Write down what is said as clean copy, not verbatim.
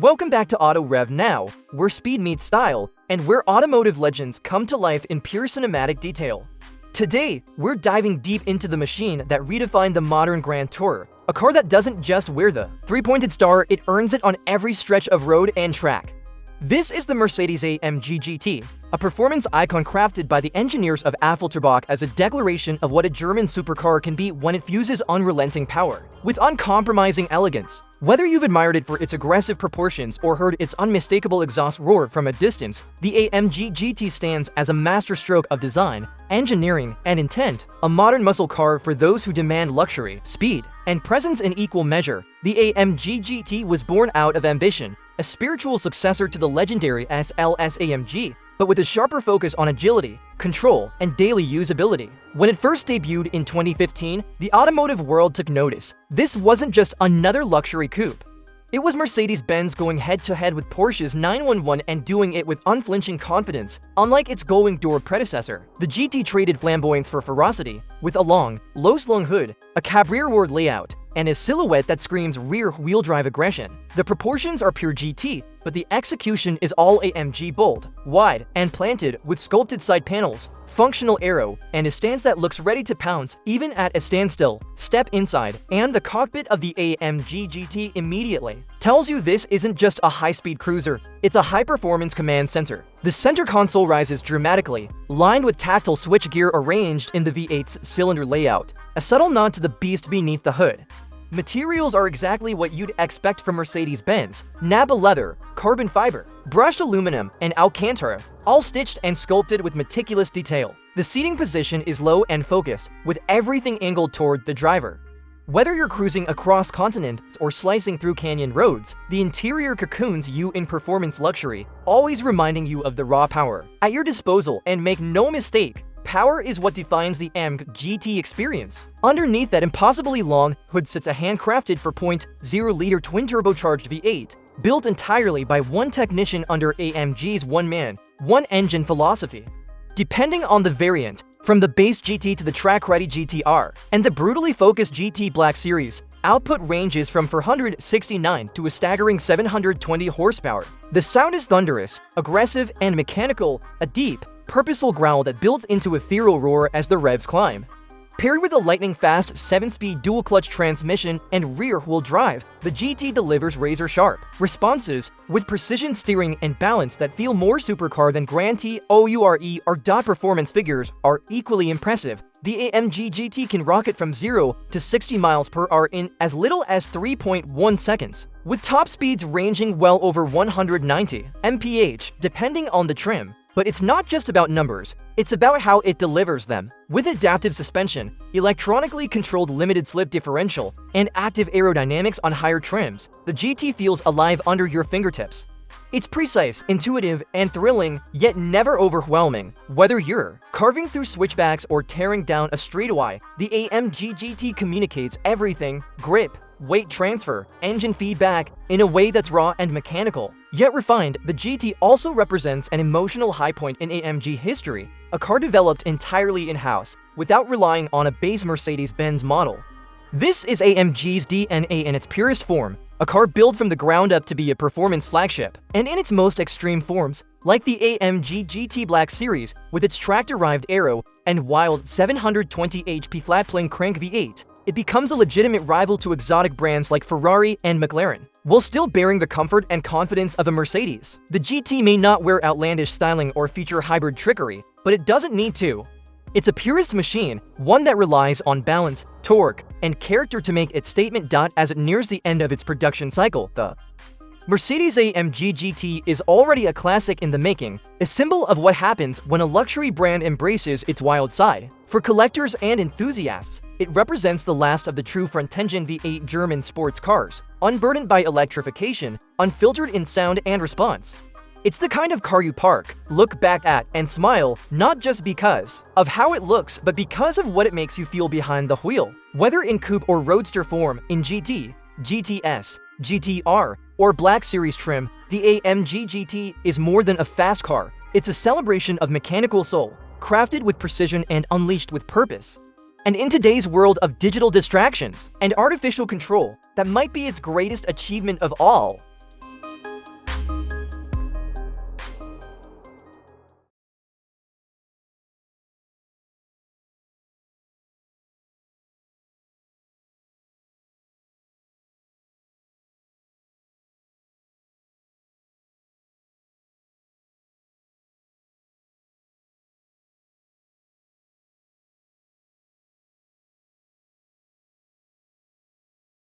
Welcome back to Auto Rev Now, where speed meets style, and where automotive legends come to life in pure cinematic detail. Today, we're diving deep into the machine that redefined the modern Grand Tourer, a car that doesn't just wear the three-pointed star, it earns it on every stretch of road and track. This is the Mercedes-AMG GT, a performance icon crafted by the engineers of Affalterbach as a declaration of what a German supercar can be when it fuses unrelenting power with uncompromising elegance. Whether you've admired it for its aggressive proportions or heard its unmistakable exhaust roar from a distance, the AMG GT stands as a masterstroke of design, engineering, and intent, a modern muscle car for those who demand luxury, speed, and presence in equal measure. The AMG GT was born out of ambition, a spiritual successor to the legendary SLS-AMG, but with a sharper focus on agility, control, and daily usability. When it first debuted in 2015, the automotive world took notice. This wasn't just another luxury coupe. It was Mercedes-Benz going head-to-head with Porsche's 911 and doing it with unflinching confidence. Unlike its going-door predecessor, the GT traded flamboyance for ferocity, with a long, low-slung hood, a cabriolet layout, and a silhouette that screams rear-wheel drive aggression. The proportions are pure GT, but the execution is all AMG, bold, wide, and planted, with sculpted side panels, functional aero, and a stance that looks ready to pounce even at a standstill. Step inside, and the cockpit of the AMG GT immediately tells you this isn't just a high-speed cruiser, it's a high-performance command center. The center console rises dramatically, lined with tactile switchgear arranged in the V8's cylinder layout, a subtle nod to the beast beneath the hood. Materials are exactly what you'd expect from Mercedes-Benz: Napa leather, carbon fiber, brushed aluminum, and Alcantara, all stitched and sculpted with meticulous detail. The seating position is low and focused, with everything angled toward the driver. Whether you're cruising across continents or slicing through canyon roads, the interior cocoons you in performance luxury, always reminding you of the raw power at your disposal. And make no mistake, power is what defines the AMG GT experience. Underneath that impossibly long hood sits a handcrafted 4.0-liter twin-turbocharged V8, built entirely by one technician under AMG's one-man, one-engine philosophy. Depending on the variant, from the base GT to the track-ready GTR and the brutally focused GT Black Series, output ranges from 469 to a staggering 720 horsepower. The sound is thunderous, aggressive, and mechanical, a deep, purposeful growl that builds into ethereal roar as the revs climb. Paired with a lightning-fast 7-speed dual-clutch transmission and rear-wheel drive, the GT delivers razor-sharp responses with precision steering and balance that feel more supercar than Grand Toure or DOT performance figures are equally impressive. The AMG GT can rocket from 0 to 60 miles per hour in as little as 3.1 seconds, with top speeds ranging well over 190 mph depending on the trim. But it's not just about numbers, it's about how it delivers them. With adaptive suspension, electronically controlled limited slip differential, and active aerodynamics on higher trims, the GT feels alive under your fingertips. It's precise, intuitive, and thrilling, yet never overwhelming. Whether you're carving through switchbacks or tearing down a straightaway, the AMG GT communicates everything: grip, weight transfer, engine feedback, in a way that's raw and mechanical, yet refined. The GT also represents an emotional high point in AMG history, a car developed entirely in-house, without relying on a base Mercedes-Benz model. This is AMG's DNA in its purest form, a car built from the ground up to be a performance flagship. And in its most extreme forms, like the AMG GT Black Series with its track-derived aero and wild 720 HP flat-plane crank V8, it becomes a legitimate rival to exotic brands like Ferrari and McLaren, while still bearing the comfort and confidence of a Mercedes. The GT may not wear outlandish styling or feature hybrid trickery, but it doesn't need to. It's a purist machine, one that relies on balance, torque, and character to make its statement. As it nears the end of its production cycle, the Mercedes-AMG GT is already a classic in the making, a symbol of what happens when a luxury brand embraces its wild side. For collectors and enthusiasts, it represents the last of the true front-engine V8 German sports cars, unburdened by electrification, unfiltered in sound and response. It's the kind of car you park, look back at, and smile, not just because of how it looks, but because of what it makes you feel behind the wheel. Whether in coupe or roadster form, in GT, GTS, GTR, or Black Series trim, the AMG GT is more than a fast car. It's a celebration of mechanical soul, crafted with precision and unleashed with purpose. And in today's world of digital distractions and artificial control, that might be its greatest achievement of all.